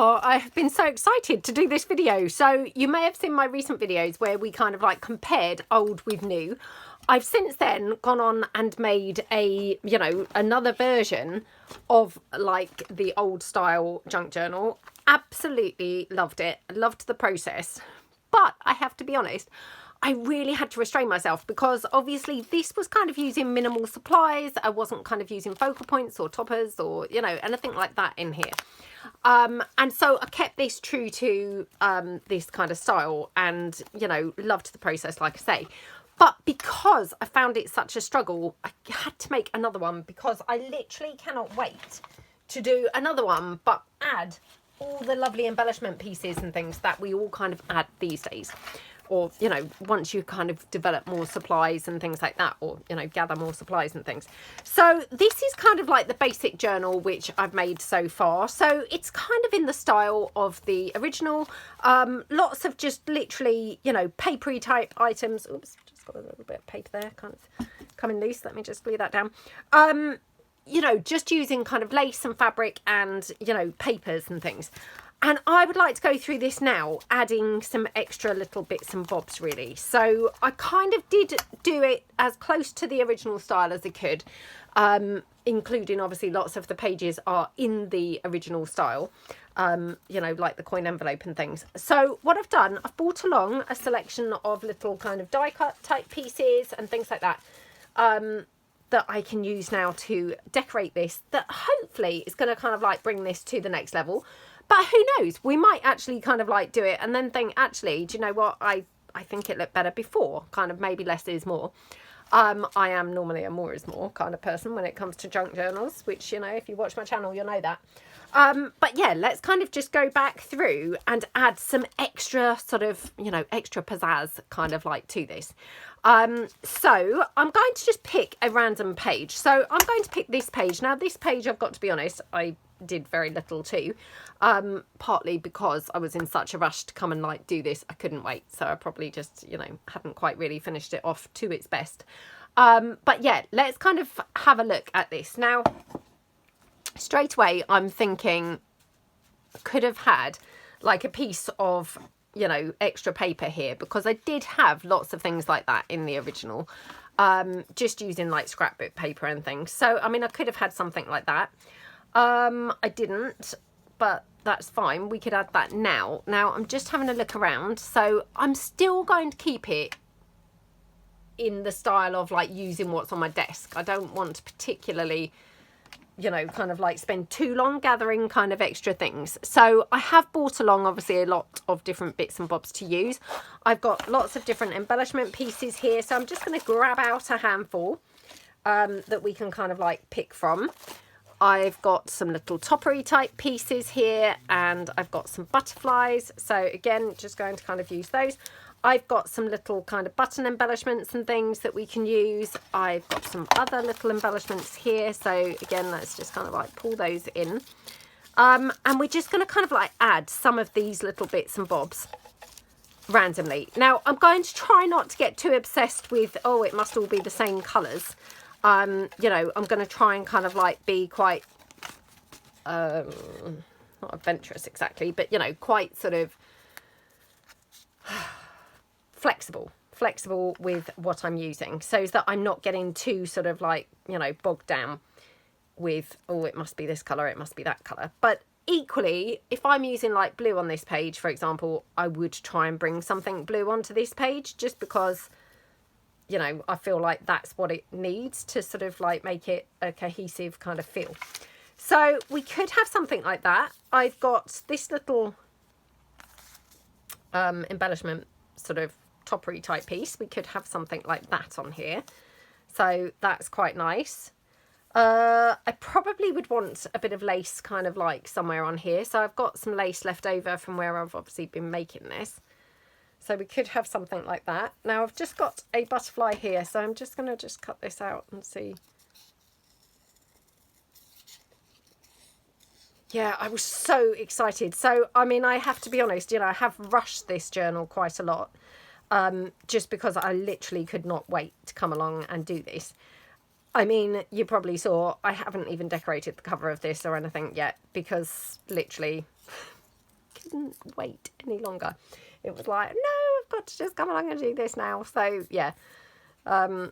Oh, I have been so excited to do this video. So you may have seen my recent videos where we kind of like compared old with new. I've since then gone on and made a, you know, another version of like the old style junk journal. Absolutely loved it. Loved the process. But I have to be honest, I really had to restrain myself because obviously this was kind of using minimal supplies. I wasn't kind of using focal points or toppers or, you know, anything like that in here. And so I kept this true to this kind of style and, you know, loved the process, like I say. But because I found it such a struggle, I had to make another one because I literally cannot wait to do another one, but add all the lovely embellishment pieces and things that we all kind of add these days. Or, you know, once you kind of develop more supplies and things like that, or, you know, gather more supplies and things. So this is kind of like the basic journal which I've made so far. So it's kind of in the style of the original. Lots of just literally, you know, papery type items. Oops, just got a little bit of paper there. Kind of coming loose. Let me just glue that down. You know, just using kind of lace and fabric and, you know, papers and things. And I would like to go through this now, adding some extra little bits and bobs, really. So I kind of did do it as close to the original style as I could, including obviously lots of the pages are in the original style, you know, like the coin envelope and things. So what I've done, I've brought along a selection of little kind of die cut type pieces and things like that, that I can use now to decorate this, that hopefully is going to kind of like bring this to the next level. But who knows, we might actually kind of like do it and then think, actually, do you know what, I think it looked better before, kind of maybe less is more. I am normally a more is more kind of person when it comes to junk journals, which, you know, if you watch my channel, you'll know that. But yeah, let's kind of just go back through and add some extra sort of, you know, extra pizzazz kind of like to this. So I'm going to just pick a random page. So I'm going to pick this page. Now this page, I've got to be honest, I did very little too, partly because I was in such a rush to come and like do this. I couldn't wait. So I probably just, you know, hadn't quite really finished it off to its best. But yeah, let's kind of have a look at this. Now, straight away, I'm thinking I could have had like a piece of, you know, extra paper here because I did have lots of things like that in the original, just using like scrapbook paper and things. So, I mean, I could have had something like that. I didn't, but that's fine. We could add that now. Now I'm just having a look around. So I'm still going to keep it in the style of like using what's on my desk. I don't want to particularly, you know, kind of like spend too long gathering kind of extra things. So I have brought along obviously a lot of different bits and bobs to use. I've got lots of different embellishment pieces here. So I'm just going to grab out a handful that we can kind of like pick from. I've got some little toppery type pieces here and I've got some butterflies. So again, just going to kind of use those. I've got some little kind of button embellishments and things that we can use. I've got some other little embellishments here. So again, let's just kind of like pull those in. And we're just going to kind of like add some of these little bits and bobs randomly. Now, I'm going to try not to get too obsessed with, oh, it must all be the same colours. You know, I'm going to try and kind of like be quite, not adventurous exactly, but, you know, quite sort of flexible with what I'm using so that I'm not getting too sort of like, you know, bogged down with, oh, it must be this colour, it must be that colour. But equally, if I'm using like blue on this page, for example, I would try and bring something blue onto this page just because, you know, I feel like that's what it needs to sort of like make it a cohesive kind of feel. So we could have something like that. I've got this little embellishment sort of toppery type piece. We could have something like that on here. So that's quite nice. I probably would want a bit of lace kind of like somewhere on here. So I've got some lace left over from where I've obviously been making this. So we could have something like that. Now I've just got a butterfly here, so I'm just going to just cut this out and see. Yeah, I was so excited. So, I mean, I have to be honest, you know, I have rushed this journal quite a lot, just because I literally could not wait to come along and do this. I mean, you probably saw I haven't even decorated the cover of this or anything yet because literally couldn't wait any longer. It was like, no, I've got to just come along and do this now. So yeah, I'm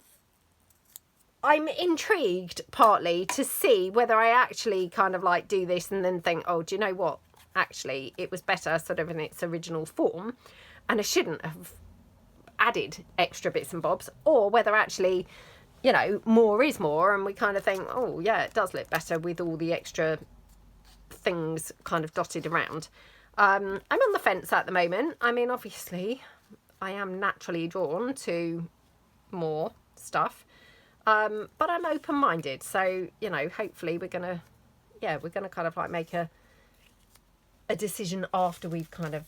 intrigued partly to see whether I actually kind of like do this and then think, oh, do you know what? Actually, it was better sort of in its original form, and I shouldn't have added extra bits and bobs, or whether actually, you know, more is more, and we kind of think, oh yeah, it does look better with all the extra things kind of dotted around. I'm on the fence at the moment. I mean, obviously I am naturally drawn to more stuff, but I'm open-minded, so you know, hopefully we're gonna kind of like make a decision after we've kind of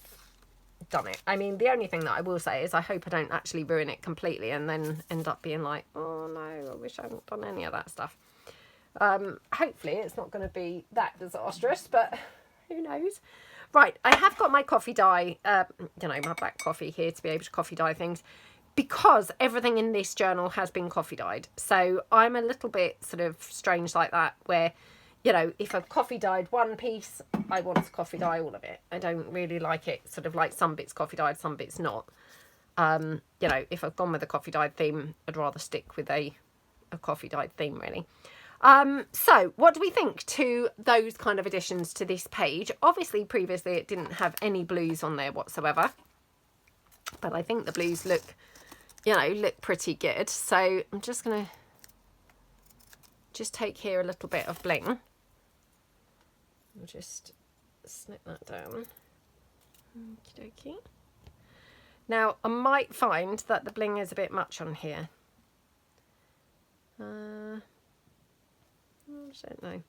done it. I mean, the only thing that I will say is I hope I don't actually ruin it completely and then end up being like, oh no, I wish I hadn't done any of that stuff. Hopefully it's not going to be that disastrous, but who knows. Right, I have got my coffee dye, you know, my black coffee here to be able to coffee dye things, because everything in this journal has been coffee dyed. So I'm a little bit sort of strange like that, where, you know, if I've coffee dyed one piece, I want to coffee dye all of it. I don't really like it sort of like some bits coffee dyed, some bits not. You know, if I've gone with a coffee dyed theme, I'd rather stick with a coffee dyed theme, really. So what do we think to those kind of additions to this page? Obviously, previously it didn't have any blues on there whatsoever, but I think the blues look, you know, look pretty good. So I'm just going to just take here a little bit of bling. I'll just snip that down. Okie dokie. Now, I might find that the bling is a bit much on here. I don't know. I'm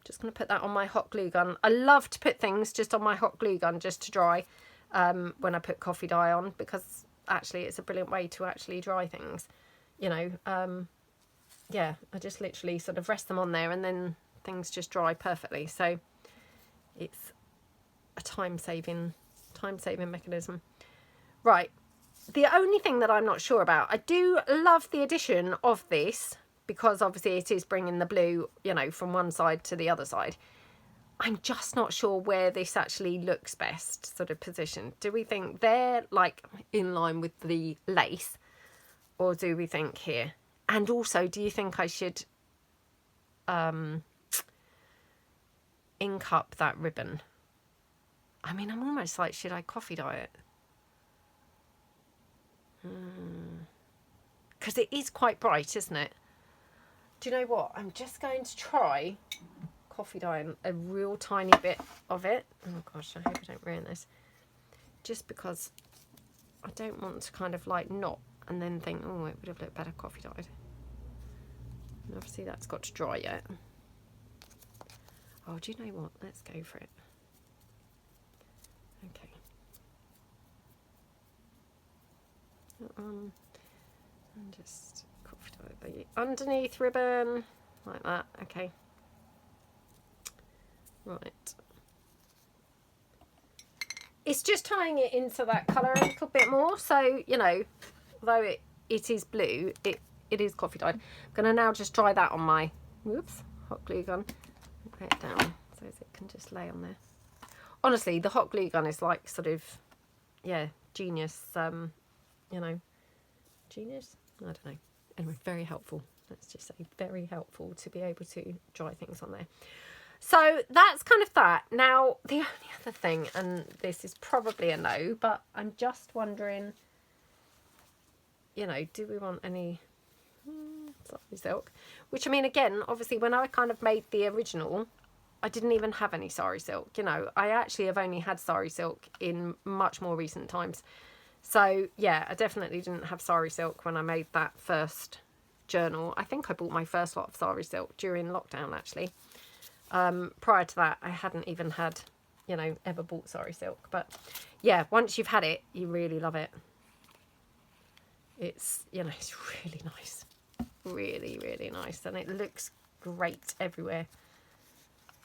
just going to put that on my hot glue gun. I love to put things just on my hot glue gun just to dry when I put coffee dye on, because actually it's a brilliant way to actually dry things. You know, yeah, I just literally sort of rest them on there and then things just dry perfectly. So it's a time-saving mechanism. Right, the only thing that I'm not sure about, I do love the addition of this, because obviously it is bringing the blue, you know, from one side to the other side. I'm just not sure where this actually looks best sort of positioned. Do we think they're like in line with the lace, or do we think here? And also, do you think I should ink up that ribbon? I mean, I'm almost like, should I coffee dye it? Because it is quite bright, isn't it? Do you know what? I'm just going to try coffee dyeing a real tiny bit of it. Oh gosh, I hope I don't ruin this. Just because I don't want to kind of like not and then think, oh, it would have looked better coffee dyed. And obviously that's got to dry yet. Oh, do you know what? Let's go for it. Okay. And just coffee dye the underneath ribbon like that. Okay. Right. It's just tying it into that colour a little bit more. So, you know, although it is blue, it is coffee dyed. I'm going to now just dry that on my, whoops, hot glue gun. Lay it down so it can just lay on there. Honestly, the hot glue gun is like sort of, yeah, genius, you know, genius? I don't know. Anyway, very helpful. Let's just say very helpful to be able to dry things on there. So that's kind of that. Now, the only other thing, and this is probably a no, but I'm just wondering, you know, do we want any sorry silk? Which, I mean, again, obviously, when I kind of made the original, I didn't even have any sari silk. You know, I actually have only had sari silk in much more recent times. So, yeah, I definitely didn't have sari silk when I made that first journal. I think I bought my first lot of sari silk during lockdown, actually. Prior to that, I hadn't even had, you know, ever bought sari silk. But yeah, once you've had it, you really love it. It's, you know, it's really nice. Really, really nice. And it looks great everywhere.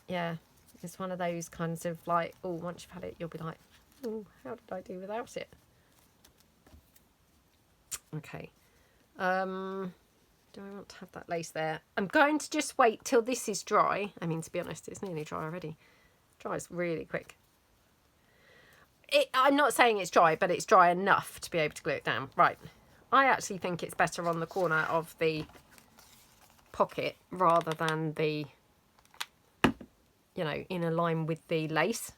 Yeah, it's one of those kinds of like, oh, once you've had it, you'll be like, oh, how did I do without it? Okay. Do I want to have that lace there? I'm going to just wait till this is dry. I mean, to be honest, it's nearly dry already. It dries really quick. I'm not saying it's dry, but it's dry enough to be able to glue it down. Right. I actually think it's better on the corner of the pocket rather than the, you know, in a line with the lace.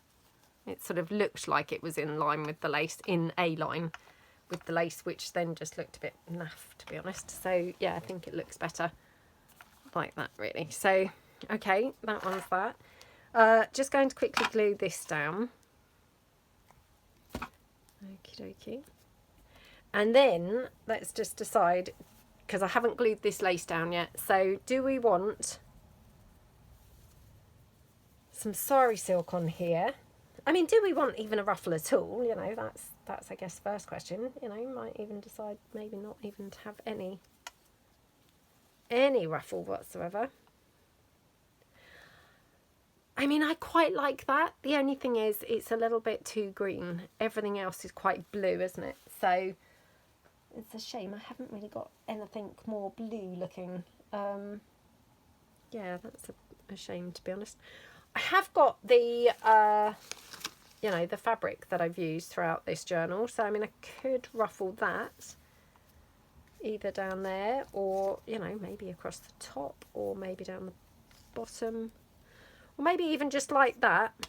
It sort of looked like it was in line with the lace, in a line with the lace, which then just looked a bit naff, to be honest. So yeah, I think it looks better like that, really. So, okay, that one's that. Just going to quickly glue this down. Okie dokie. And then let's just decide, because I haven't glued this lace down yet. So do we want some sari silk on here? I mean, do we want even a ruffle at all? You know, that's I guess the first question. You know, might even decide maybe not even to have any ruffle whatsoever. I mean, I quite like that. The only thing is it's a little bit too green. Everything else is quite blue, isn't it? So it's a shame I haven't really got anything more blue looking. Yeah, that's a shame, to be honest. I have got the, you know, the fabric that I've used throughout this journal. So, I mean, I could ruffle that either down there or, you know, maybe across the top or maybe down the bottom. Or maybe even just like that.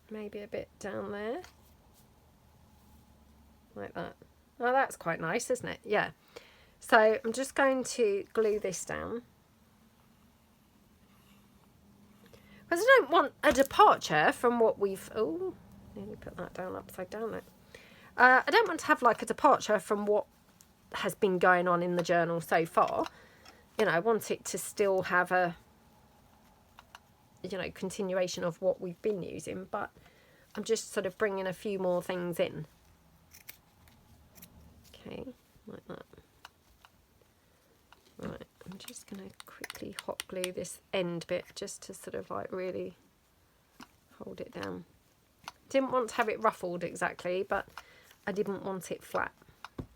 Maybe a bit down there. Like that. Oh, that's quite nice, isn't it? Yeah. So I'm just going to glue this down. Because I don't want a departure from what we've... Oh, nearly put that down upside down there. I don't want to have like a departure from what has been going on in the journal so far. You know, I want it to still have a, you know, continuation of what we've been using, but I'm just sort of bringing a few more things in. Okay, like that. Right, I'm just going to quickly hot glue this end bit just to sort of like really hold it down. Didn't want to have it ruffled exactly, but I didn't want it flat.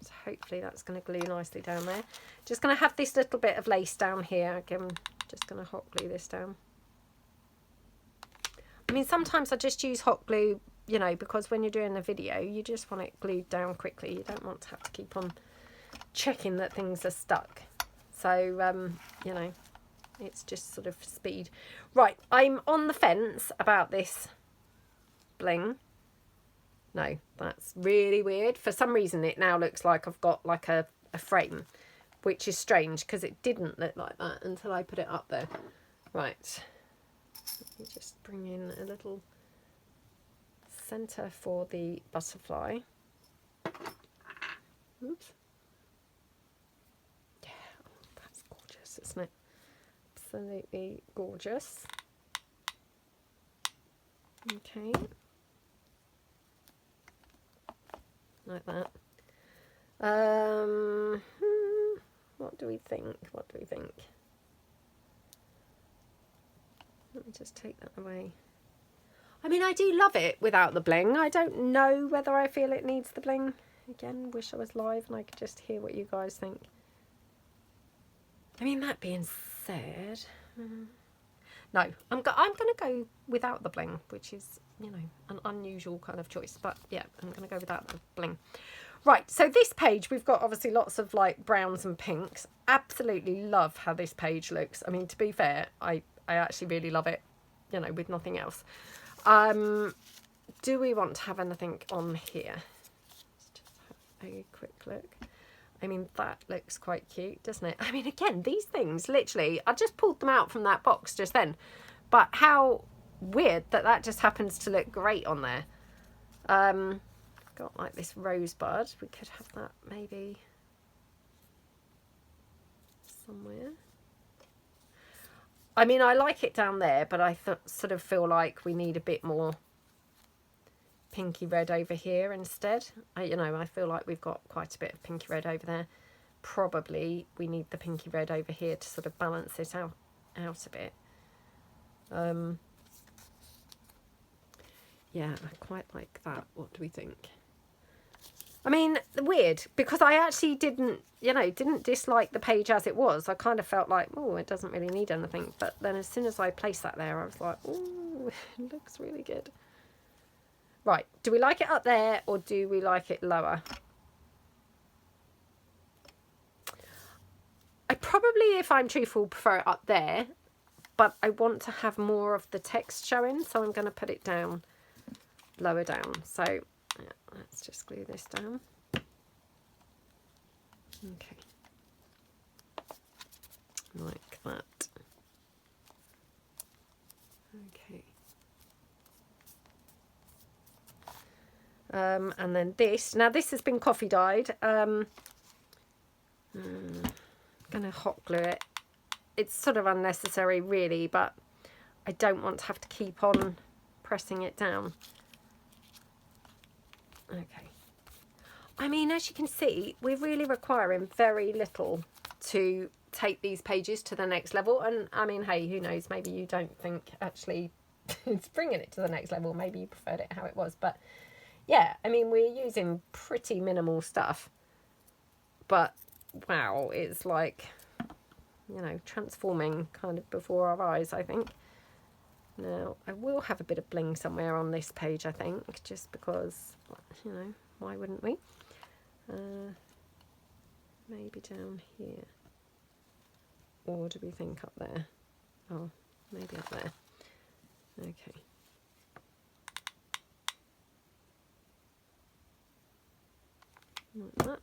So hopefully that's going to glue nicely down there. Just going to have this little bit of lace down here. Again, just going to hot glue this down. I mean, sometimes I just use hot glue, you know, because when you're doing a video, you just want it glued down quickly. You don't want to have to keep on checking that things are stuck. So, you know, it's just sort of speed. Right, I'm on the fence about this bling. No, that's really weird. For some reason, it now looks like I've got like a frame, which is strange because it didn't look like that until I put it up there. Right, let me just bring in a little centre for the butterfly. Oops. Yeah, oh, that's gorgeous, isn't it? Absolutely gorgeous. Okay. Like that. What do we think? What do we think? Let me just take that away. I mean, I do love it without the bling. I don't know whether I feel it needs the bling. Again, wish I was live and I could just hear what you guys think. I mean, that being said, no, I'm going to go without the bling, which is, you know, an unusual kind of choice. But yeah, I'm going to go without the bling. Right, so this page, we've got obviously lots of like browns and pinks. Absolutely love how this page looks. I mean, to be fair, I actually really love it, you know, with nothing else. Do we want to have anything on here? Let's just have a quick look. I mean, that looks quite cute, doesn't it? I mean, again, these things, literally, I just pulled them out from that box just then. But how weird that that just happens to look great on there. Got like this rosebud. We could have that maybe somewhere. I mean, I like it down there, but I sort of feel like we need a bit more pinky red over here instead. You know, I feel like we've got quite a bit of pinky red over there. Probably we need the pinky red over here to sort of balance it out a bit. Yeah, I quite like that. What do we think? I mean, weird, because I actually didn't dislike the page as it was. I kind of felt like, oh, it doesn't really need anything. But then as soon as I placed that there, I was like, oh, Ooh, it looks really good. Right, do we like it up there or do we like it lower? I probably, if I'm truthful, prefer it up there, but I want to have more of the text showing, so I'm going to put it down, lower down. So yeah, let's just glue this down. Okay, like that. Okay. And then this. Now this has been coffee dyed. I'm gonna hot glue it. It's sort of unnecessary really, but I don't want to have to keep on pressing it down. Okay. I mean, as you can see, we're really requiring very little to take these pages to the next level. And I mean, hey, who knows, maybe you don't think actually it's bringing it to the next level. Maybe you preferred it how it was, but yeah, I mean, we're using pretty minimal stuff, but wow, it's like, you know, transforming kind of before our eyes, I think. Now, I will have a bit of bling somewhere on this page, I think, just because, you know, why wouldn't we? Maybe down here. Or do we think up there? Oh, maybe up there. Okay. Like that.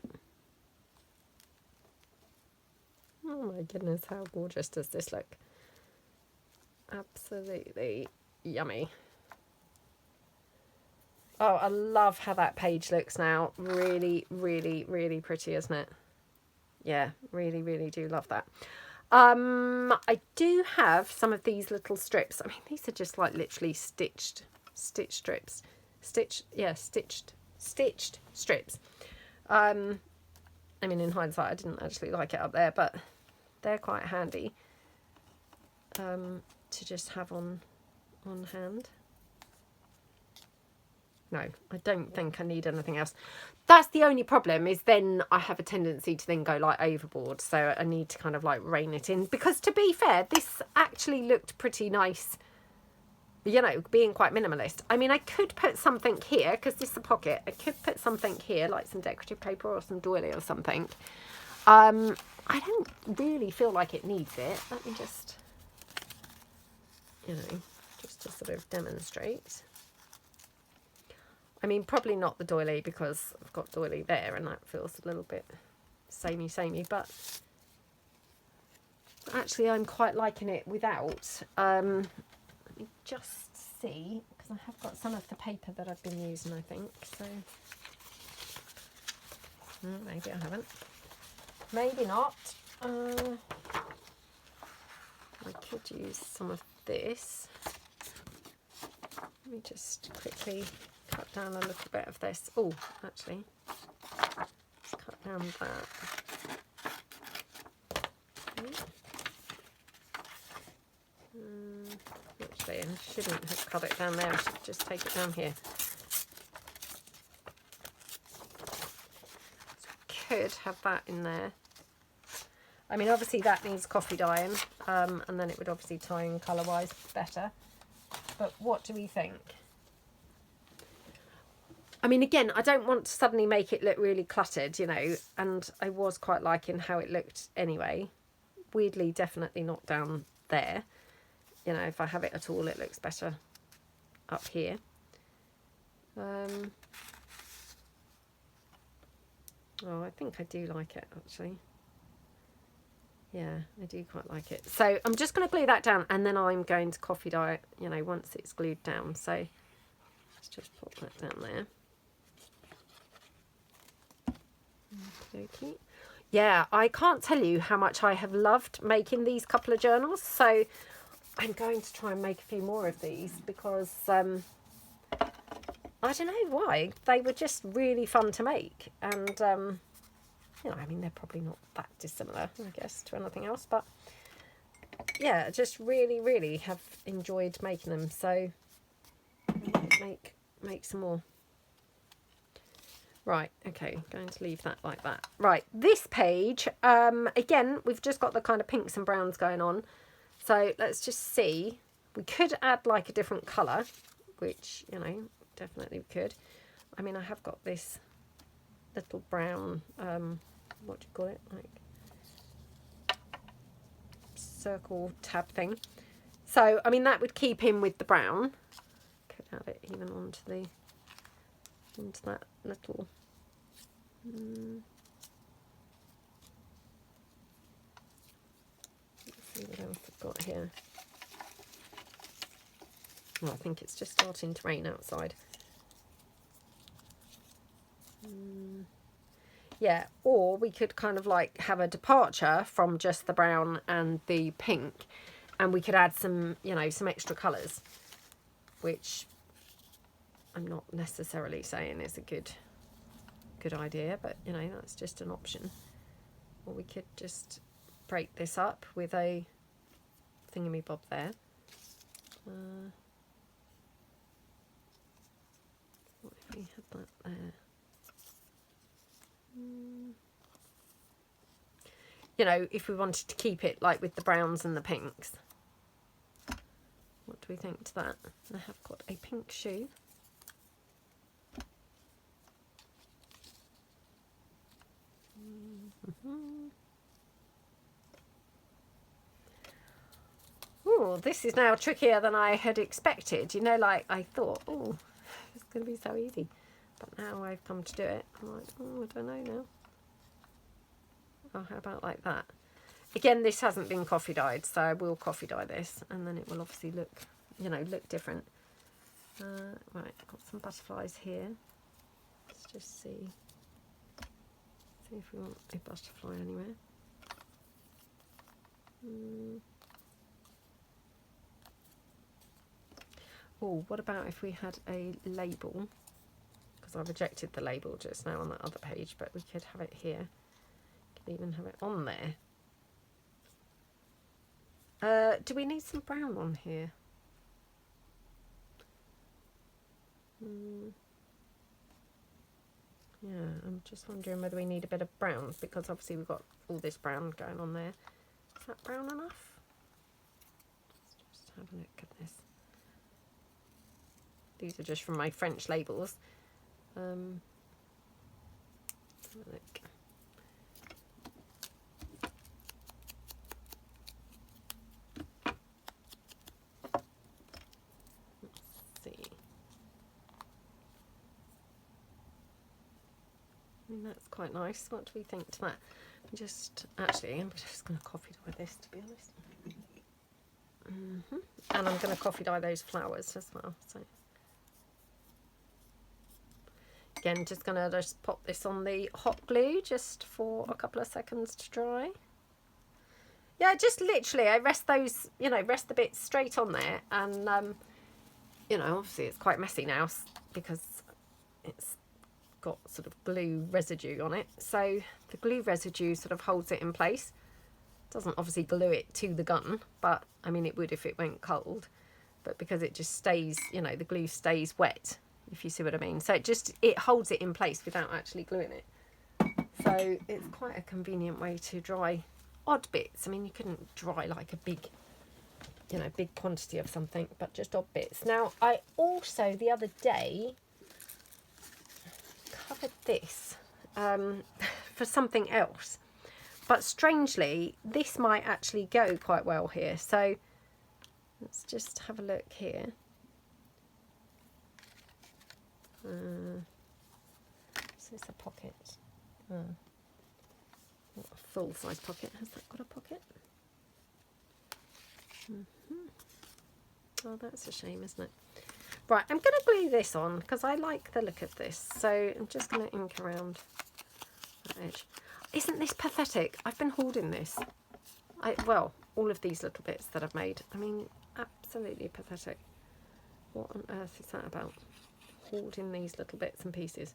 Oh my goodness, how gorgeous does this look? Absolutely yummy. Oh, I love how that page looks now. Really, really, really pretty, isn't it? Yeah, really, really do love that. I do have some of these little strips. I mean, these are just like literally stitched strips. Stitched strips. I mean, in hindsight, I didn't actually like it up there, but they're quite handy to just have on hand. No, I don't think I need anything else. That's the only problem, is then I have a tendency to then go like overboard. So I need to kind of like rein it in, because to be fair, this actually looked pretty nice, you know, being quite minimalist. I mean, I could put something here because this is a pocket. I could put something here, like some decorative paper or some doily or something. I don't really feel like it needs it. Let me just, you know, just to sort of demonstrate. I mean, probably not the doily, because I've got doily there and that feels a little bit samey, but actually I'm quite liking it without. Let me just see, because I have got some of the paper that I've been using, I think, so maybe I haven't. Maybe not. I could use some of this. Let me just quickly cut down a little bit of this. Oh, actually, let's cut down that. Actually, I shouldn't have cut it down there. I should just take it down here. So I could have that in there. I mean, obviously that needs coffee dyeing, and then it would obviously tie in colour-wise better. But what do we think? I mean, again, I don't want to suddenly make it look really cluttered, you know, and I was quite liking how it looked anyway. Weirdly, definitely not down there. You know, if I have it at all, it looks better up here. Oh, I think I do like it, actually. Yeah, I do quite like it. So I'm just going to glue that down, and then I'm going to coffee dye it, you know, once it's glued down. So let's just put that down there. Okay. Yeah, I can't tell you how much I have loved making these couple of journals. So I'm going to try and make a few more of these, because I don't know why. They were just really fun to make. And, you know, I mean, they're probably not that dissimilar, I guess, to anything else. But, yeah, just really, really have enjoyed making them. So make some more. Right, okay, going to leave that like that. Right, this page, again, we've just got the kind of pinks and browns going on. So let's just see We could add like a different colour, which, you know, definitely we could. I mean, I have got this little brown, what do you call it, like circle tab thing. So, I mean, that would keep in with the brown. Could add it even onto that little... Let's see what else I've got here. Well, I think it's just starting to rain outside. Yeah, or we could kind of like have a departure from just the brown and the pink, and we could add some, you know, some extra colours, which I'm not necessarily saying is a good idea, but, you know, that's just an option. Or we could just break this up with a thingamy-bob there. What if we had that there? You know, if we wanted to keep it like with the browns and the pinks. What do we think to that? I have got a pink shoe. Oh, this is now trickier than I had expected. You know, like I thought, oh, it's going to be so easy. But now I've come to do it, I'm like, oh, I don't know now. Oh, how about like that? Again, this hasn't been coffee dyed, so I will coffee dye this, and then it will obviously look, you know, look different. Right, I've got some butterflies here. Let's just see if we want a butterfly anywhere. Oh, what about if we had a label? Because I rejected the label just now on that other page, but we could have it here. Could even have it on there. Do we need some brown on here? Yeah, I'm just wondering whether we need a bit of brown, because obviously we've got all this brown going on there. Is that brown enough? Let's just have a look at this. These are just from my French labels. Let's have a look. I mean, that's quite nice. What do we think to that? Just, actually, I'm just going to coffee dye this, to be honest. And I'm going to coffee dye those flowers as well. So, again, just going to just pop this on the hot glue just for a couple of seconds to dry. Yeah, just literally, I rest those, you know, rest the bits straight on there. And, you know, obviously it's quite messy now because it's got sort of glue residue on it, so the glue residue sort of holds it in place. Doesn't obviously glue it to the gun, but I mean it would if it went cold, but because it just stays, you know, the glue stays wet, if you see what I mean, so it holds it in place without actually gluing it. So it's quite a convenient way to dry odd bits. I mean, you couldn't dry like a big, you know, big quantity of something, but just odd bits. Now I also the other day covered this for something else, but strangely this might actually go quite well here, so let's just have a look here. Is this a pocket? Not a full size pocket. Has that got a pocket? Oh, that's a shame, isn't it? Right, I'm going to glue this on because I like the look of this. So I'm just going to ink around that edge. Isn't this pathetic? I've been hoarding this. Well, all of these little bits that I've made. I mean, absolutely pathetic. What on earth is that about? Hoarding these little bits and pieces.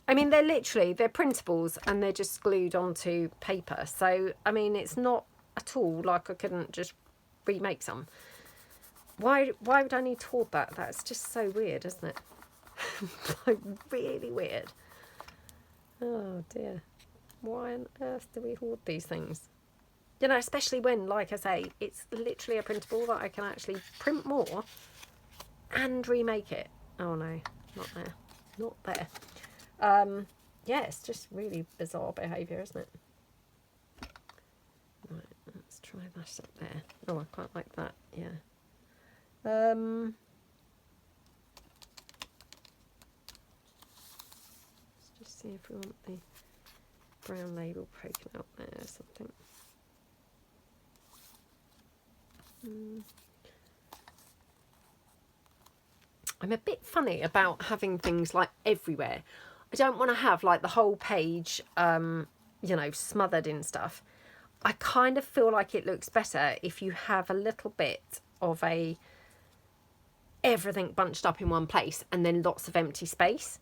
I mean, they're printables and they're just glued onto paper. So, I mean, it's not at all like I couldn't just remake some. Why would I need to hoard that? That's just so weird, isn't it? Like, really weird. Oh dear. Why on earth do we hoard these things? You know, especially when, like I say, it's literally a printable that I can actually print more and remake it. Oh no, not there. Not there. Yeah, it's just really bizarre behaviour, isn't it? Right, let's try that up there. Oh, I quite like that, yeah. Let's just see if we want the brown label poking out there or something. I'm a bit funny about having things like everywhere. I don't want to have like the whole page, you know, smothered in stuff. I kind of feel like it looks better if you have a little bit of everything bunched up in one place and then lots of empty space.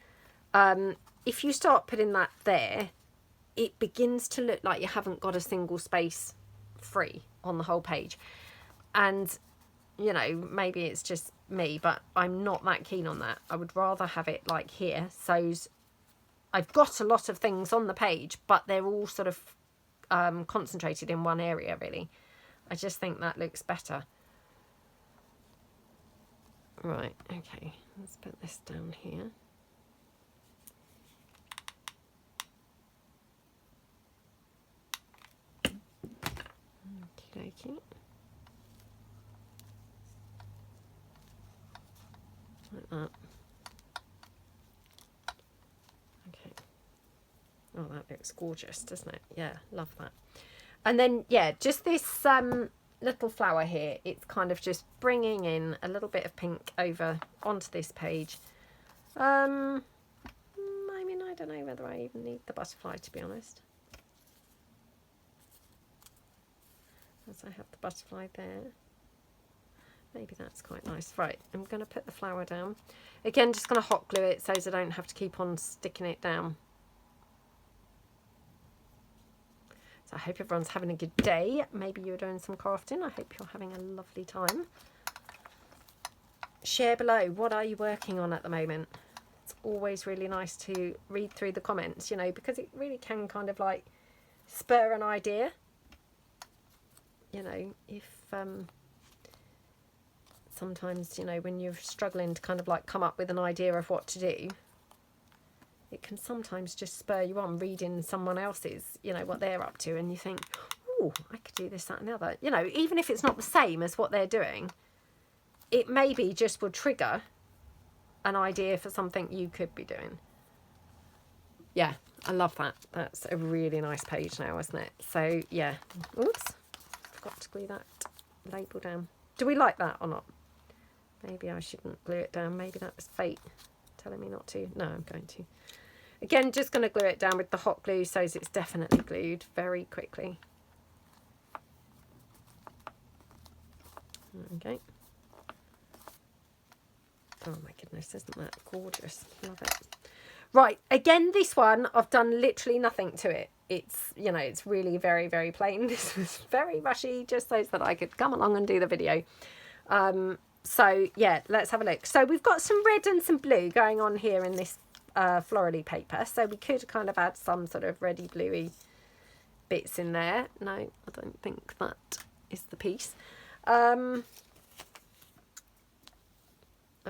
If you start putting that there, it begins to look like you haven't got a single space free on the whole page. And, you know, maybe it's just me, but I'm not that keen on that. I would rather have it like here. So I've got a lot of things on the page, but they're all sort of concentrated in one area, really. I just think that looks better. Right, okay, let's put this down here. Okie dokie. Like that. Okay. Oh, that looks gorgeous, doesn't it? Yeah, love that. And then, yeah, just this little flower here. It's kind of just bringing in a little bit of pink over onto this page. I mean, I don't know whether I even need the butterfly, to be honest. As I have the butterfly there. Maybe that's quite nice. Right, I'm going to put the flower down. Again, just going to hot glue it so I don't have to keep on sticking it down. So I hope everyone's having a good day. Maybe you're doing some crafting. I hope you're having a lovely time. Share below, what are you working on at the moment? It's always really nice to read through the comments, you know, because it really can kind of like spur an idea. You know, if sometimes, you know, when you're struggling to kind of like come up with an idea of what to do, it can sometimes just spur you on reading someone else's, you know, what they're up to, and you think, oh, I could do this, that and the other. You know, even if it's not the same as what they're doing, it maybe just will trigger an idea for something you could be doing. Yeah, I love that. That's a really nice page now, isn't it? So, yeah. Oops. Forgot to glue that label down. Do we like that or not? Maybe I shouldn't glue it down. Maybe that was fate telling me not to. No, I'm going to. Again, just going to glue it down with the hot glue so it's definitely glued very quickly. Okay. Oh my goodness, isn't that gorgeous? Love it. Right, again, this one, I've done literally nothing to it. It's, you know, it's really very, very plain. This was very rushy, just so that I could come along and do the video. So, yeah, let's have a look. So we've got some red and some blue going on here in this florally paper. So we could kind of add some sort of reddy bluey bits in there. No, I don't think that is the piece. I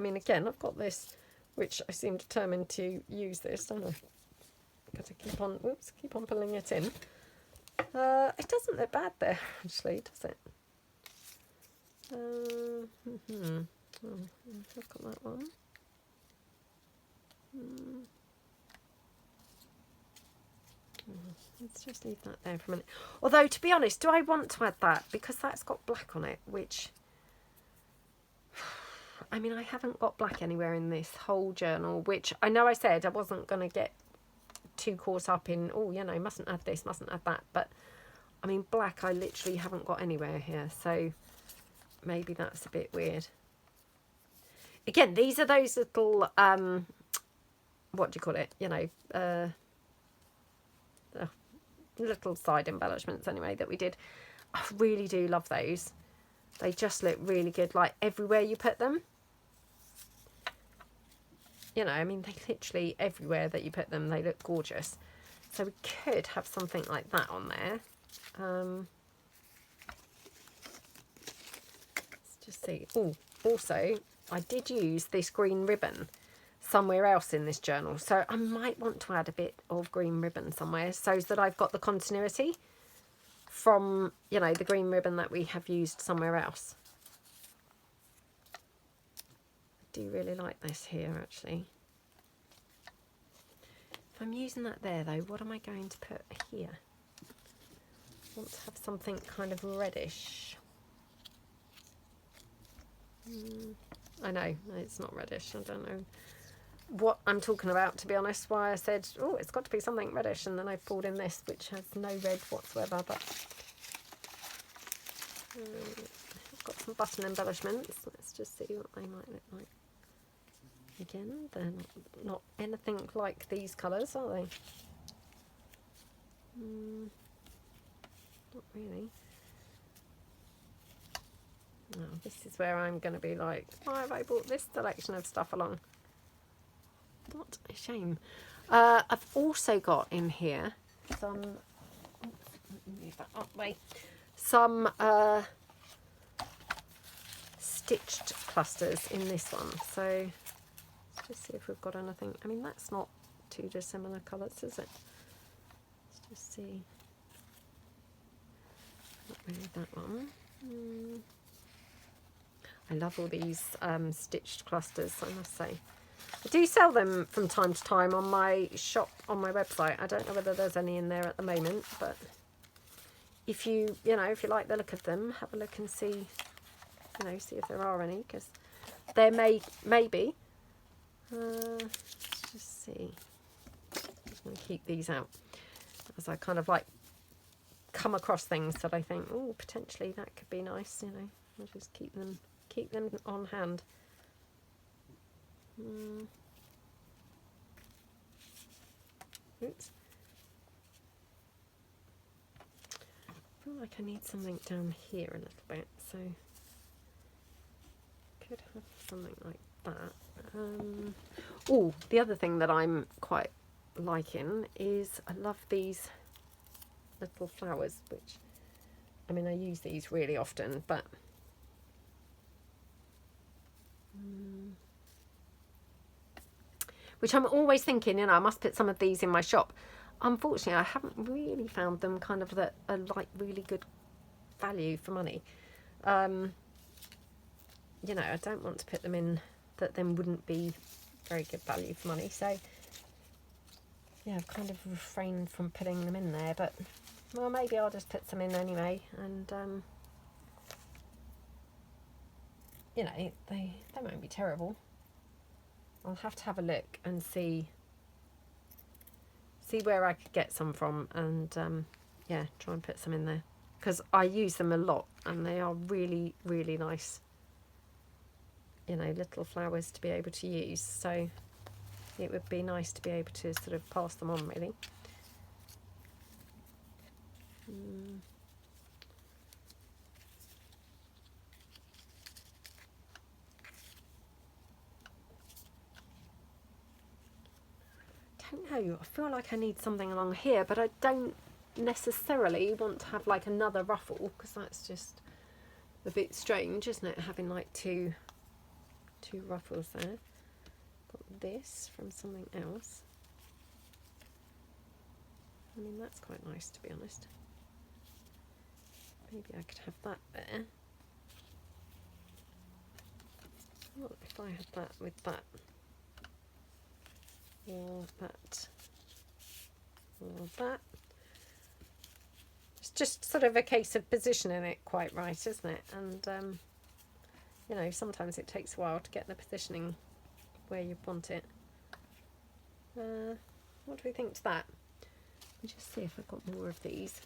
mean, again, I've got this, which I seem determined to use this, don't I? Got to keep on, oops, keep on pulling it in. It doesn't look bad there, actually, does it? Oh, I've got that one. Let's just leave that there for a minute. Although, to be honest, do I want to add that? Because that's got black on it, which... I mean, I haven't got black anywhere in this whole journal, which I know I said I wasn't going to get too caught up in, oh, you know, mustn't add this, mustn't add that. But, I mean, black I literally haven't got anywhere here. So, maybe that's a bit weird. Again, these are those little, what do you call it? You know, little side embellishments anyway that we did. I really do love those. They just look really good, like everywhere you put them. You know, I mean, they literally everywhere that you put them, they look gorgeous. So we could have something like that on there. just see. Oh, also, I did use this green ribbon somewhere else in this journal. So I might want to add a bit of green ribbon somewhere so that I've got the continuity from, you know, the green ribbon that we have used somewhere else. I do really like this here, actually. If I'm using that there, though, what am I going to put here? I want to have something kind of reddish. I know, it's not reddish. I don't know what I'm talking about, to be honest. Why I said, oh, it's got to be something reddish, and then I pulled in this, which has no red whatsoever. But I've got some button embellishments. Let's just see what they might look like. Again, they're not anything like these colours, are they? Not really. No, this is where I'm going to be like, why have I brought this selection of stuff along? What a shame. I've also got in here some, move that up way, some stitched clusters in this one. So let's just see if we've got anything. I mean, that's not too dissimilar colours, is it? Let's just see. Not really that one. I love all these stitched clusters, I must say. I do sell them from time to time on my shop, on my website. I don't know whether there's any in there at the moment, but if you if you like the look of them, have a look and see, see if there are any, because there may be. Let's just see. I'm just going to keep these out as I kind of like come across things that I think, oh, potentially that could be nice. I'll just keep them on hand. Oops. I feel like I need something down here a little bit, so could have something like that. Oh, the other thing that I'm quite liking is I love these little flowers, which, I mean, I use these really often, but which I'm always thinking, I must put some of these in my shop. Unfortunately, I haven't really found them kind of that are like really good value for money. I don't want to put them in that then wouldn't be very good value for money. So yeah, I've kind of refrained from putting them in there, but well, maybe I'll just put some in anyway, and they won't be terrible. I'll have to have a look and see where I could get some from, and yeah, try and put some in there, because I use them a lot and they are really, really nice, little flowers to be able to use. So it would be nice to be able to sort of pass them on, really. I don't know, I feel like I need something along here, but I don't necessarily want to have like another ruffle, because that's just a bit strange, isn't it, having like two ruffles there. Got this from something else. I mean, that's quite nice, to be honest. Maybe I could have that there. What if I had that with that? Or that, or that. It's just sort of a case of positioning it quite right, isn't it? And sometimes it takes a while to get the positioning where you want it. What do we think to that? Let me just see if I've got more of these.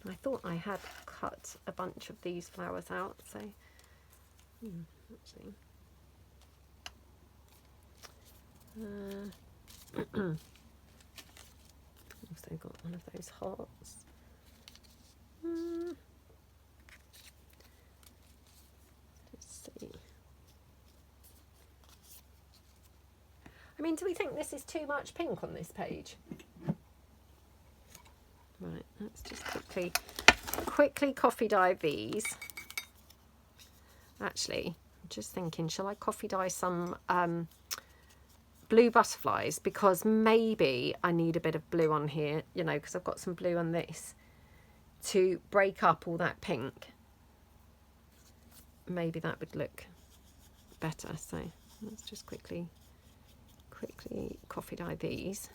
I thought I had cut a bunch of these flowers out, so actually. Also got one of those hearts. Let's see. I mean, do we think this is too much pink on this page? Right, let's just quickly coffee dye these. Actually, I'm just thinking, shall I coffee dye some blue butterflies? Because maybe I need a bit of blue on here, you know, because I've got some blue on this to break up all that pink. Maybe that would look better. So let's just quickly coffee dye these.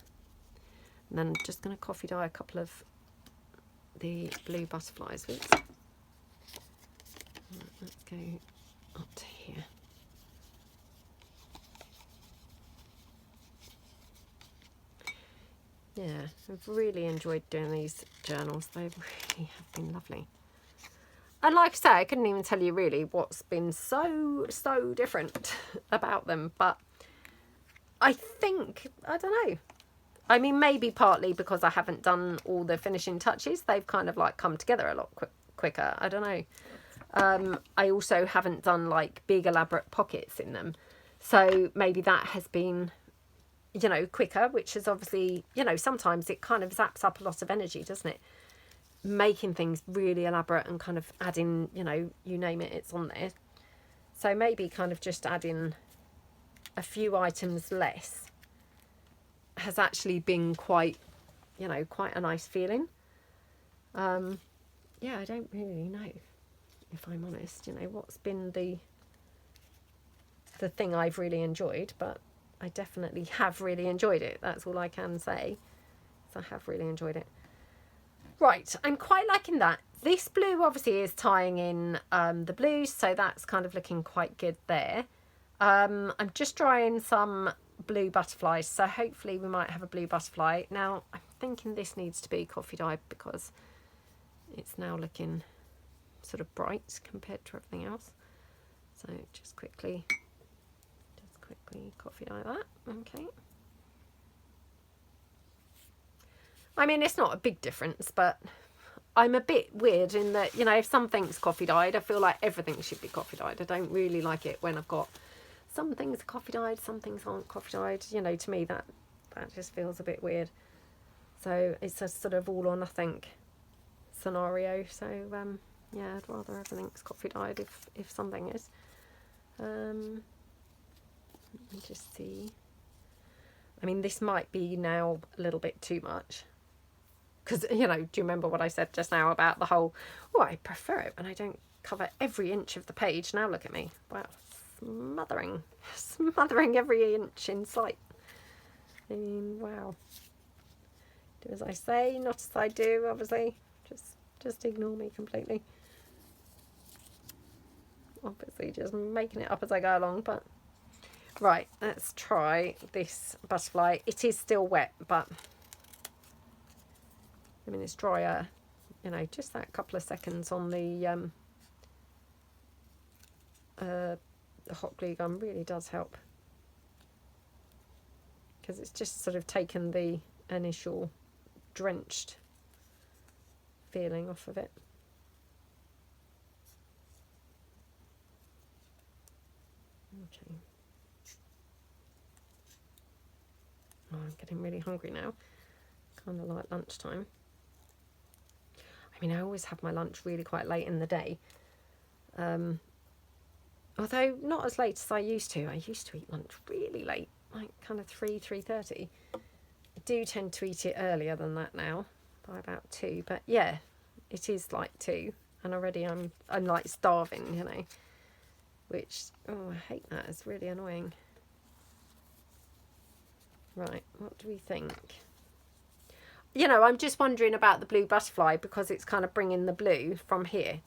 And then I'm just going to coffee dye a couple of the blue butterflies. Oops. Let's go up to here. Yeah, I've really enjoyed doing these journals. They really have been lovely. And like I say, I couldn't even tell you really what's been so different about them. But I think, I don't know. I mean, maybe partly because I haven't done all the finishing touches. They've kind of like come together a lot quicker. I don't know. I also haven't done like big elaborate pockets in them. So maybe that has been, you know, quicker, which is obviously, you know, sometimes it kind of zaps up a lot of energy, doesn't it? Making things really elaborate and kind of adding, you know, you name it, it's on there. So maybe kind of just adding a few items less has actually been quite, you know, quite a nice feeling. Yeah, I don't really know, if I'm honest, you know, what's been the thing I've really enjoyed, but I definitely have really enjoyed it. That's all I can say. So I have really enjoyed it. Right, I'm quite liking that. This blue obviously is tying in the blues, so that's kind of looking quite good there. I'm just drying some blue butterflies, so hopefully we might have a blue butterfly. Now, I'm thinking this needs to be coffee dyed because it's now looking sort of bright compared to everything else. So just quickly coffee dye that. Okay. I mean, it's not a big difference, but I'm a bit weird in that, you know, if something's coffee dyed, I feel like everything should be coffee dyed. I don't really like it when I've got some things are coffee dyed, some things aren't coffee dyed. You know, to me that just feels a bit weird. So it's a sort of all or nothing scenario. So yeah, I'd rather everything's coffee dyed if something is. Let me just see. I mean, this might be now a little bit too much. Because, you know, do you remember what I said just now about the whole, oh, I prefer it when I don't cover every inch of the page. Now look at me. Wow. Smothering every inch in sight. I mean, wow. Do as I say, not as I do, obviously. Just ignore me completely. Obviously just making it up as I go along, but... Right, let's try this butterfly. It is still wet, but... I mean, it's drier, you know, just that couple of seconds on the hot glue gun really does help. Because it's just sort of taken the initial drenched feeling off of it. Okay. Oh, I'm getting really hungry now. Kind of like lunchtime. I mean, I always have my lunch really quite late in the day. Although not as late as I used to. I used to eat lunch really late, like kind of 3:30. I do tend to eat it earlier than that now, by about 2. But yeah, it is like 2, and already I'm like starving, you know. Which, oh, I hate that. It's really annoying. Right, what do we think? You know, I'm just wondering about the blue butterfly because it's kind of bringing the blue from here.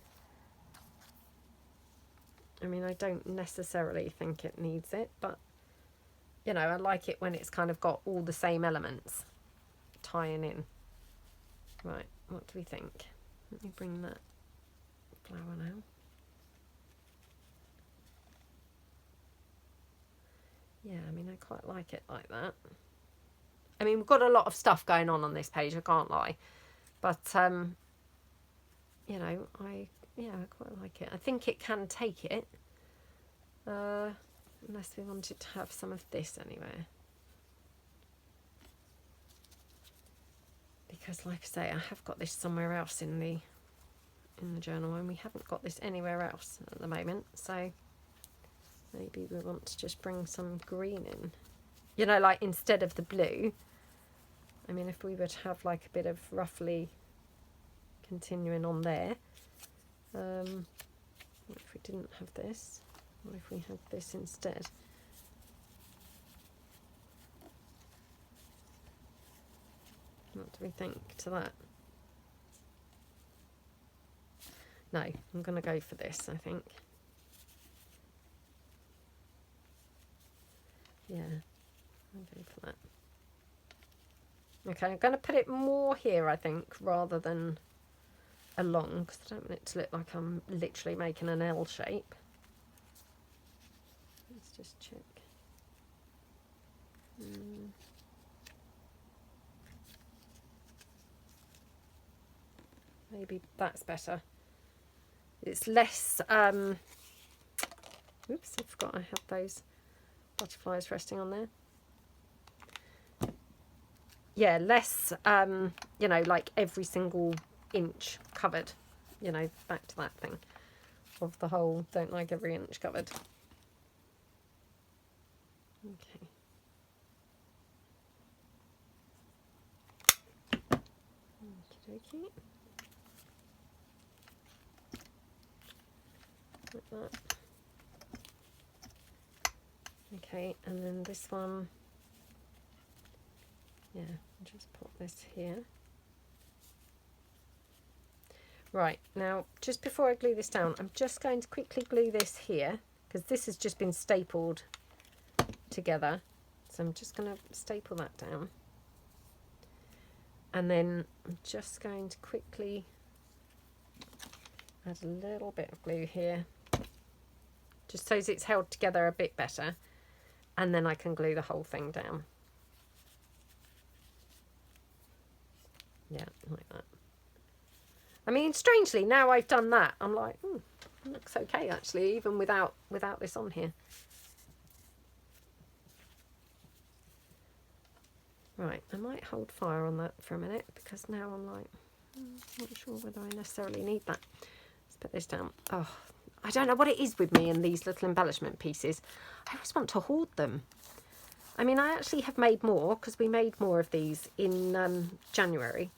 I mean, I don't necessarily think it needs it, but, you know, I like it when it's kind of got all the same elements tying in. Right, what do we think? Let me bring that flower now. Yeah, I mean, I quite like it like that. I mean, we've got a lot of stuff going on this page, I can't lie. But, you know, I quite like it. I think it can take it. Unless we wanted to have some of this anyway. Because, like I say, I have got this somewhere else in the in the journal, and we haven't got this anywhere else at the moment, so maybe we want to just bring some green in, you know, like instead of the blue. I mean, if we were to have like a bit of roughly continuing on there, what if we didn't have this? What if we had this instead? What do we think to that? No, I'm going to go for this, I think. Yeah, I'll go for that. Okay, I'm going to put it more here, I think, rather than along, because I don't want it to look like I'm literally making an L shape. Let's just check. Maybe that's better. It's less, oops, I forgot I had those butterflies resting on there. Yeah, less, you know, like every single inch covered, you know, back to that thing of the whole don't like every inch covered. Okay. Okie dokie. Like that. Okay, and then this one, yeah, I'll just put this here. Right, now just before I glue this down, I'm just going to quickly glue this here because this has just been stapled together. So I'm just going to staple that down. And then I'm just going to quickly add a little bit of glue here, just so it's held together a bit better. And then I can glue the whole thing down. Yeah, like that. I mean, strangely, now I've done that, I'm like, it looks okay actually, even without this on here. Right, I might hold fire on that for a minute because now I'm like, not sure whether I necessarily need that. Let's put this down. Oh, I don't know what it is with me and these little embellishment pieces. I always want to hoard them. I mean, I actually have made more because we made more of these in January.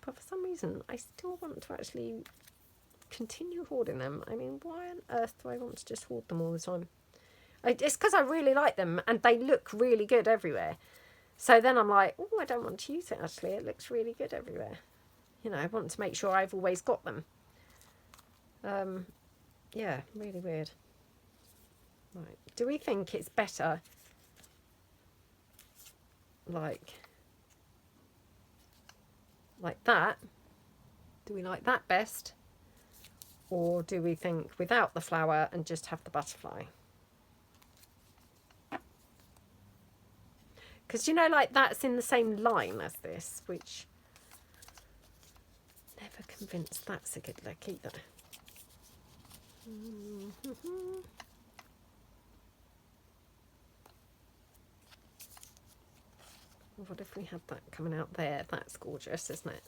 But for some reason, I still want to actually continue hoarding them. I mean, why on earth do I want to just hoard them all the time? It's because I really like them and they look really good everywhere. So then I'm like, oh, I don't want to use it actually. It looks really good everywhere. You know, I want to make sure I've always got them. Yeah, really weird. Right, do we think it's better like that? Do we like that best? Or do we think without the flower and just have the butterfly? Because, you know, like that's in the same line as this, which never convinced that's a good look either. What if we had that coming out there? That's gorgeous, isn't it?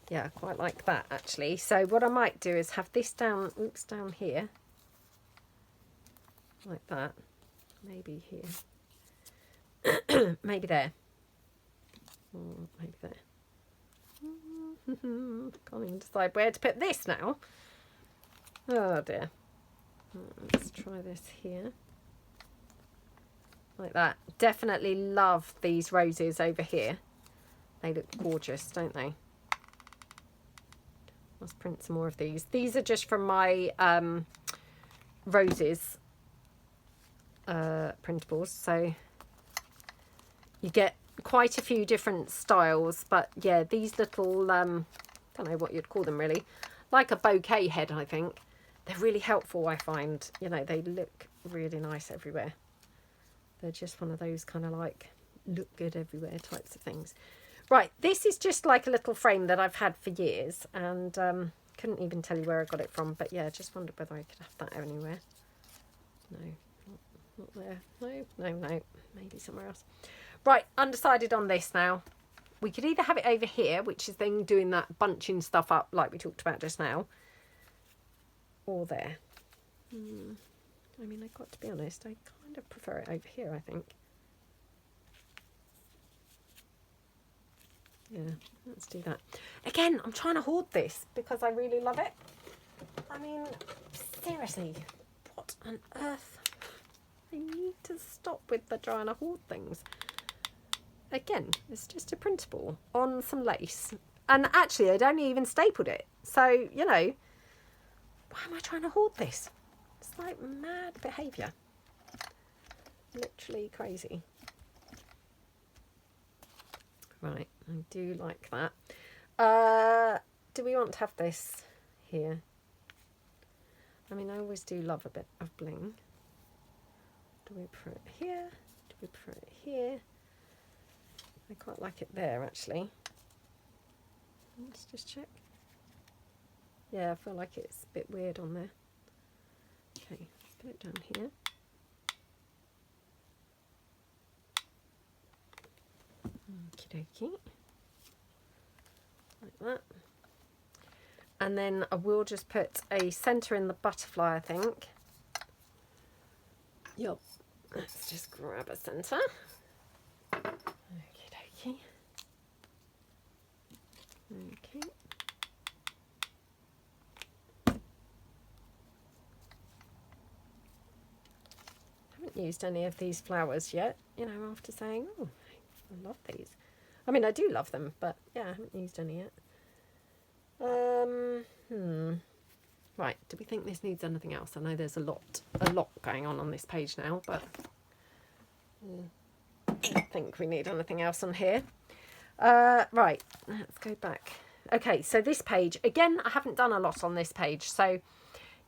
Yeah, I quite like that actually. So what I might do is have this down, oops, down here. Like that. Maybe here. Maybe there. Maybe there. Can't even decide where to put this now. Oh dear. Let's try this here. Like that. Definitely love these roses over here. They look gorgeous, don't they? Let's print some more of these. These are just from my roses printables. So you get quite a few different styles. But yeah, these little, don't know what you'd call them really. Like a bouquet head, I think. They're really helpful, I find. You know, they look really nice everywhere. They're just one of those kind of like look good everywhere types of things. Right, this is just like a little frame that I've had for years and couldn't even tell you where I got it from. But yeah, just wondered whether I could have that anywhere. No, not there. No, maybe somewhere else. Right, undecided on this now. we could either have it over here, which is then doing that bunching stuff up like we talked about just now, or there. I mean, I've got to be honest, I kind of prefer it over here, I think. Yeah, let's do that. Again, I'm trying to hoard this because I really love it. I mean, seriously, what on earth? I need to stop with the trying to hoard things. Again, it's just a printable on some lace. And actually, I'd only even stapled it. So, you know, why am I trying to hoard this? It's like mad behaviour. Literally crazy. Right, I do like that. Do we want to have this here? I mean, I always do love a bit of bling. Do we put it here? Do we put it here? I quite like it there, actually. Let's just check. Yeah, I feel like it's a bit weird on there. Okay, let's put it down here. Okie dokie. Like that. And then I will just put a centre in the butterfly, I think. Yup. Let's just grab a centre. Okie dokie. Okay. Haven't used any of these flowers yet, you know, after saying, oh, I love these. I mean, I do love them, but yeah, I haven't used any yet. Right, do we think this needs anything else? I know there's a lot going on this page now, but I don't think we need anything else on here. Right, let's go back. Okay, so this page, again, I haven't done a lot on this page. So,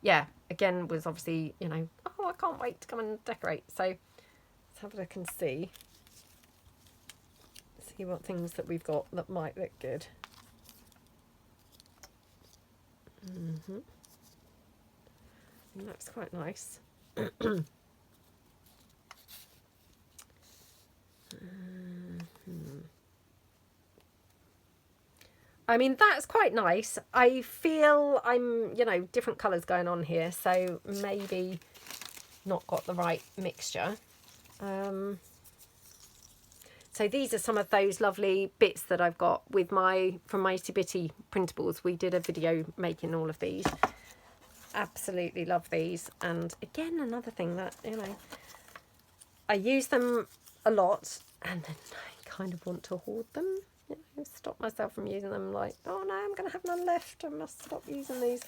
yeah, again, was obviously, you know, oh, I can't wait to come and decorate. So, let's have a look and see what things that we've got that might look good. That's quite nice. I mean, that's quite nice. I feel I'm, you know, different colours going on here, so maybe not got the right mixture. So these are some of those lovely bits that I've got with from my Itty Bitty printables. We did a video making all of these. Absolutely love these. And again, another thing that, you know, I use them a lot and then I kind of want to hoard them. You know, stop myself from using them, like, oh no, I'm going to have none left. I must stop using these.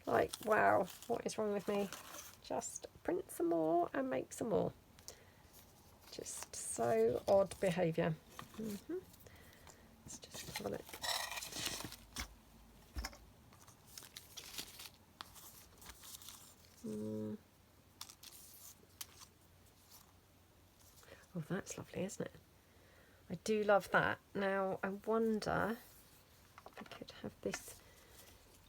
Like, wow, what is wrong with me? Just print some more and make some more. Just so odd behaviour. Let's just have a look. Oh, that's lovely, isn't it? I do love that. Now, I wonder if I could have this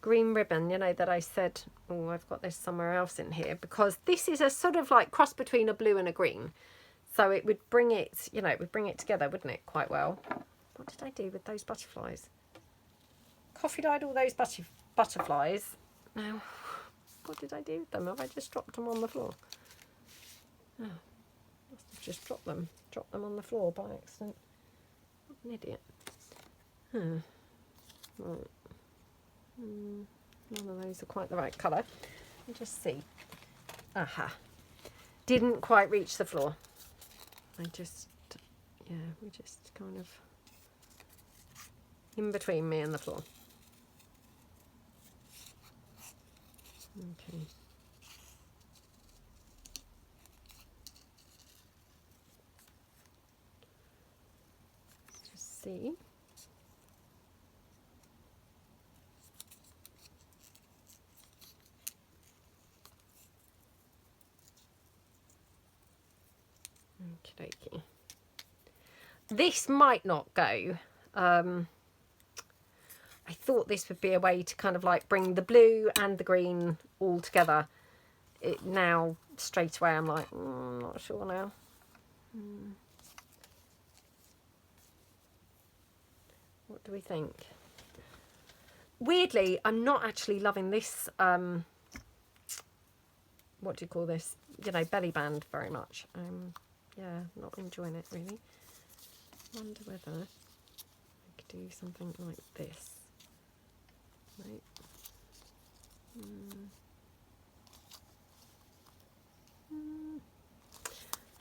green ribbon, you know, that I said, oh, I've got this somewhere else in here, because this is a sort of like cross between a blue and a green. So it would bring it, you know, it would bring it together, wouldn't it, quite well. What did I do with those butterflies? Coffee dyed all those butterflies. Now, what did I do with them? Have I just dropped them on the floor? Oh, must have just dropped them on the floor by accident. What an idiot. Right. None of those are quite the right colour. I'll just see. Aha. Didn't quite reach the floor. We just kind of in between me and the floor. Okay. Let's just see. Okie dokie. This might not go. I thought this would be a way to kind of like bring the blue and the green all together. It now straight away I'm like, I'm not sure now. What do we think? Weirdly, I'm not actually loving this, what do you call this? You know, belly band very much. Yeah, not enjoying it really. Wonder whether I could do something like this. Right.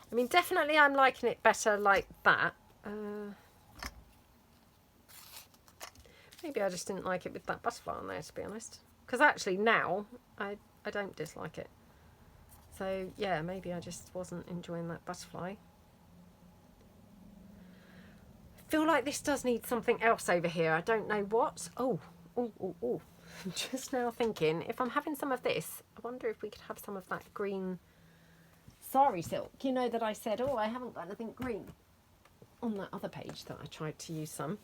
I mean, definitely I'm liking it better like that. Maybe I just didn't like it with that butterfly on there, to be honest. Because actually now, I don't dislike it. So, yeah, maybe I just wasn't enjoying that butterfly. I feel like this does need something else over here. I don't know what. Oh. Just now thinking, if I'm having some of this, I wonder if we could have some of that green sari silk. You know that I said, oh, I haven't got anything green on that other page that I tried to use some.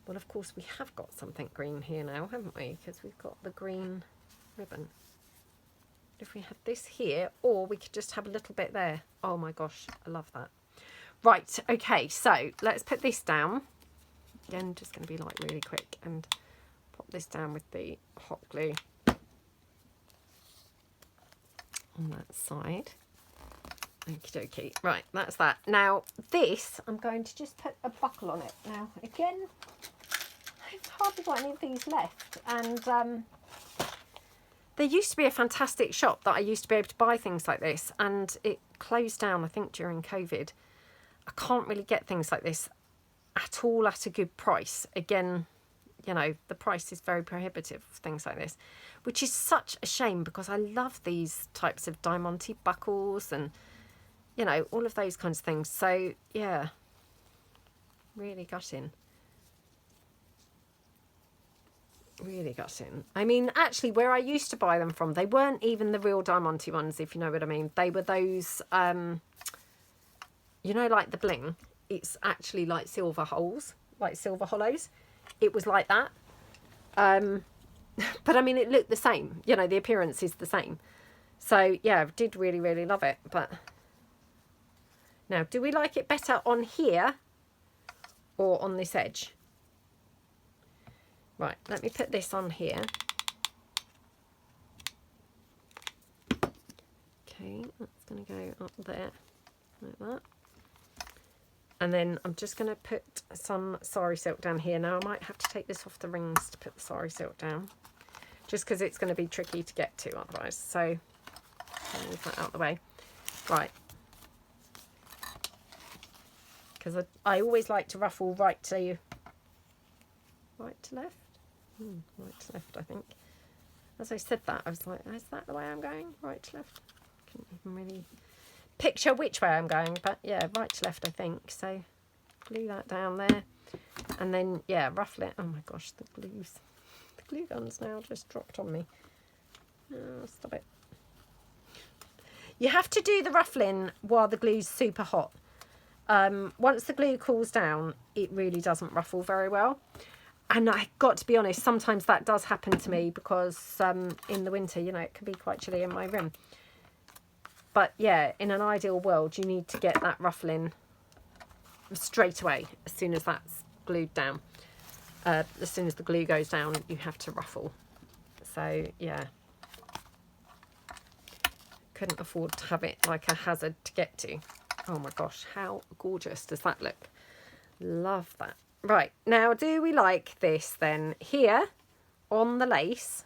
Well, of course, we have got something green here now, haven't we? Because we've got the green ribbon. If we had this here, or we could just have a little bit there. Oh my gosh, I love that. Right, okay, so let's put this down. Again, just going to be like really quick and pop this down with the hot glue on that side. Okie dokie. Right, that's that. Now, this, I'm going to just put a buckle on it. Now, again, I've hardly got any of these left. And there used to be a fantastic shop that I used to be able to buy things like this. And it closed down, I think, during COVID. I can't really get things like this at all at a good price. Again, you know, the price is very prohibitive for things like this, which is such a shame because I love these types of diamante buckles and, you know, all of those kinds of things. So, yeah, really gutting. Really gutting. I mean, actually, where I used to buy them from, they weren't even the real diamante ones, if you know what I mean. They were those, you know, like the bling. It's actually like silver holes, like silver hollows. It was like that. But I mean, it looked the same. You know, the appearance is the same. So, yeah, I did really, really love it. But now, do we like it better on here or on this edge? Right, let me put this on here. Okay, that's going to go up there like that. And then I'm just going to put some sari silk down here. Now, I might have to take this off the rings to put the sari silk down, just because it's going to be tricky to get to otherwise. So, I'll move that out of the way. Right. Because I always like to ruffle right to left. Right to left, I think. As I said that, I was like, is that the way I'm going? Right to left? Couldn't even really picture which way I'm going, but yeah, right to left, I think. So glue that down there, and then yeah, ruffle it. Oh my gosh, the glue guns now just dropped on me. Oh, stop it. You have to do the ruffling while the glue's super hot. Once the glue cools down, it really doesn't ruffle very well. And I got to be honest, sometimes that does happen to me because in the winter, you know, it can be quite chilly in my room. But yeah, in an ideal world, you need to get that ruffling straight away as soon as that's glued down. As soon as the glue goes down, you have to ruffle. So yeah, couldn't afford to have it like a hazard to get to. Oh my gosh, how gorgeous does that look? Love that. Right, now do we like this then? Here on the lace,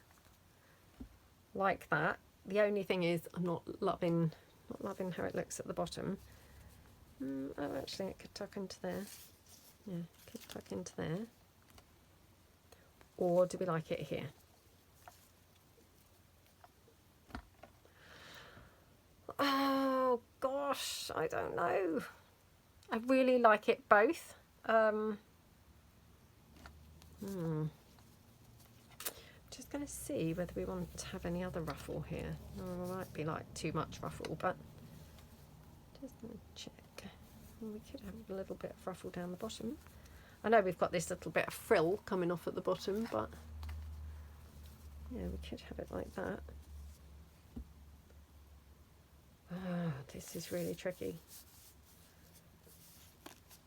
like that. The only thing is I'm not loving how it looks at the bottom. Oh, actually it could tuck into there. Yeah, it could tuck into there. Or do we like it here? Oh gosh, I don't know. I really like it both. Just going to see whether we want to have any other ruffle here. Oh, it might be like too much ruffle, but just going to check. We could have a little bit of ruffle down the bottom. I know we've got this little bit of frill coming off at the bottom, but yeah, we could have it like that. Oh, this is really tricky.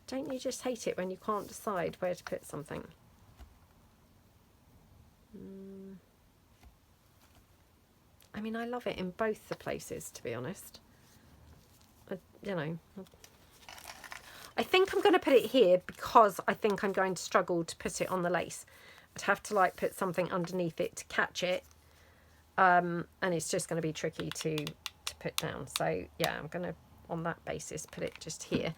Don't you just hate it when you can't decide where to put something? I mean, I love it in both the places, to be honest. You know, I think I'm going to put it here because I think I'm going to struggle to put it on the lace. I'd have to like put something underneath it to catch it. And it's just going to be tricky to put down. So yeah, I'm going to, on that basis, put it just here.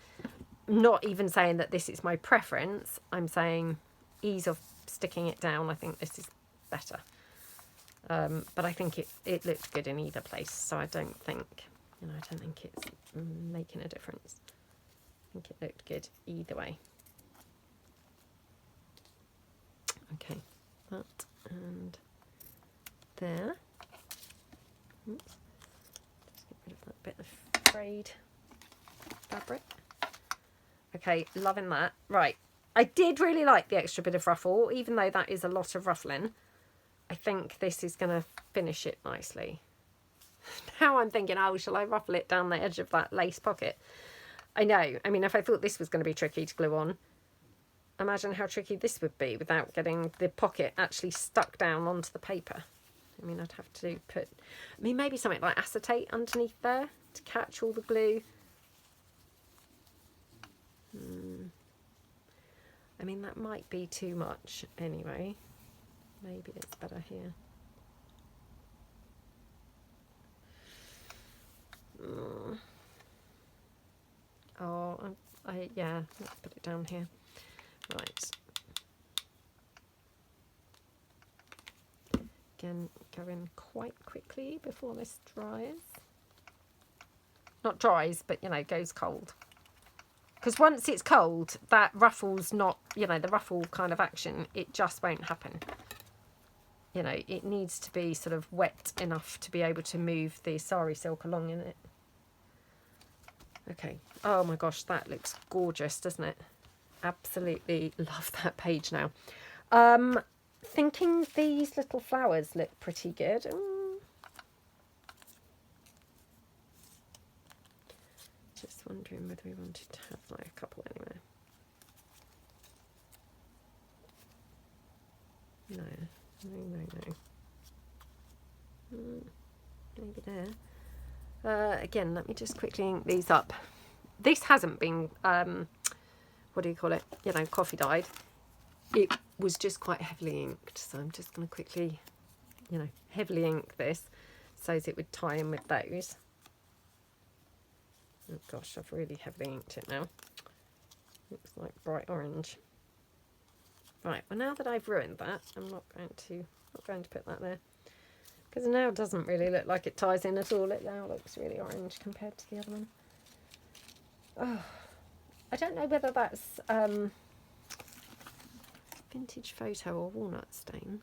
Not even saying that this is my preference. I'm saying ease of sticking it down. I think this is better. But I think it looks good in either place. So I don't think, you know, I don't think it's making a difference. I think it looked good either way. Okay, that and there. Oops. Just get rid of that bit of frayed fabric. Okay, loving that. Right, I did really like the extra bit of ruffle, even though that is a lot of ruffling. I think this is going to finish it nicely. Now I'm thinking, oh, shall I ruffle it down the edge of that lace pocket? I know. I mean, if I thought this was going to be tricky to glue on, imagine how tricky this would be without getting the pocket actually stuck down onto the paper. I mean, I'd have to put, I mean, maybe something like acetate underneath there to catch all the glue. I mean, that might be too much anyway. Maybe it's better here. Oh, yeah, let's put it down here. Right. Again, go in quite quickly before this dries. Not dries, but, you know, goes cold. Because once it's cold, that ruffle's not, you know, the ruffle kind of action, it just won't happen. You know, it needs to be sort of wet enough to be able to move the sari silk along in it. Okay. Oh my gosh, that looks gorgeous, doesn't it? Absolutely love that page now. Thinking these little flowers look pretty good. Just wondering whether we wanted to have like a couple anyway. No. Maybe there. Again, let me just quickly ink these up. This hasn't been, what do you call it? You know, coffee dyed. It was just quite heavily inked, so I'm just going to quickly, you know, heavily ink this so as it would tie in with those. Oh gosh, I've really heavily inked it now. Looks like bright orange. Right, well now that I've ruined that, I'm not going to put that there. Because now it doesn't really look like it ties in at all. It now looks really orange compared to the other one. Oh, I don't know whether that's vintage photo or walnut stain.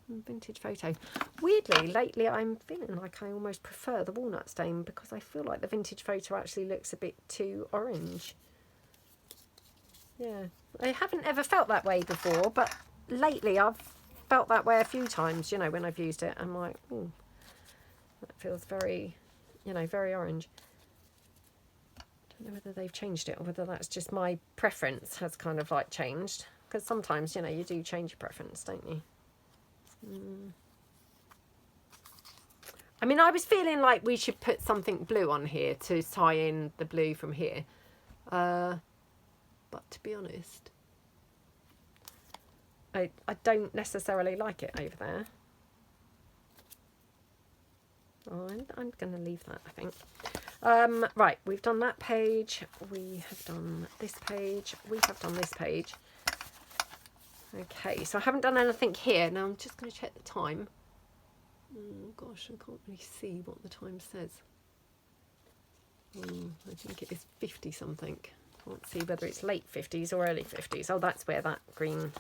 Vintage photo. Weirdly, lately I'm feeling like I almost prefer the walnut stain because I feel like the vintage photo actually looks a bit too orange. Yeah, I haven't ever felt that way before, but lately I've felt that way a few times, you know, when I've used it. I'm like, ooh, that feels very, you know, very orange. I don't know whether they've changed it or whether that's just my preference has kind of like changed. Because sometimes, you know, you do change your preference, don't you? I mean, I was feeling like we should put something blue on here to tie in the blue from here. But to be honest, I don't necessarily like it over there. Oh, I'm going to leave that, I think. Right, we've done that page. We have done this page. We have done this page. Okay, so I haven't done anything here. Now I'm just going to check the time. Oh, gosh, I can't really see what the time says. I think it is 50 something. Can't see whether it's late 50s or early 50s. Oh, that's where that green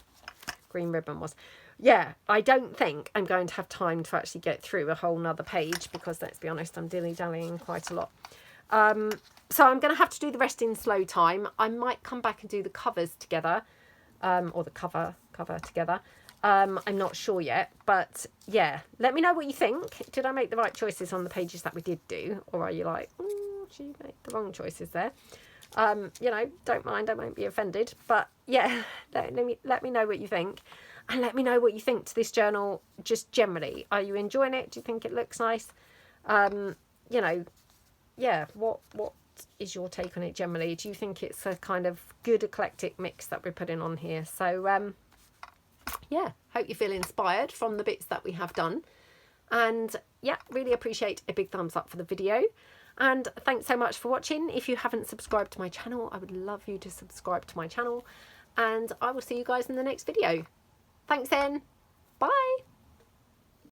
ribbon was. Yeah, I don't think I'm going to have time to actually get through a whole nother page because, let's be honest, I'm dilly-dallying quite a lot. So I'm going to have to do the rest in slow time. I might come back and do the covers together, or the cover together. I'm not sure yet, but yeah, let me know what you think. Did I make the right choices on the pages that we did do, or are you like, oh, she made the wrong choices there? You know, don't mind, I won't be offended. But yeah, let me know what you think. And let me know what you think to this journal just generally. Are you enjoying it? Do you think it looks nice? You know, yeah, what is your take on it generally? Do you think it's a kind of good eclectic mix that we're putting on here? So yeah, hope you feel inspired from the bits that we have done. And yeah, really appreciate a big thumbs up for the video. And thanks so much for watching. If you haven't subscribed to my channel, I would love you to subscribe to my channel. And I will see you guys in the next video. Thanks then. Bye.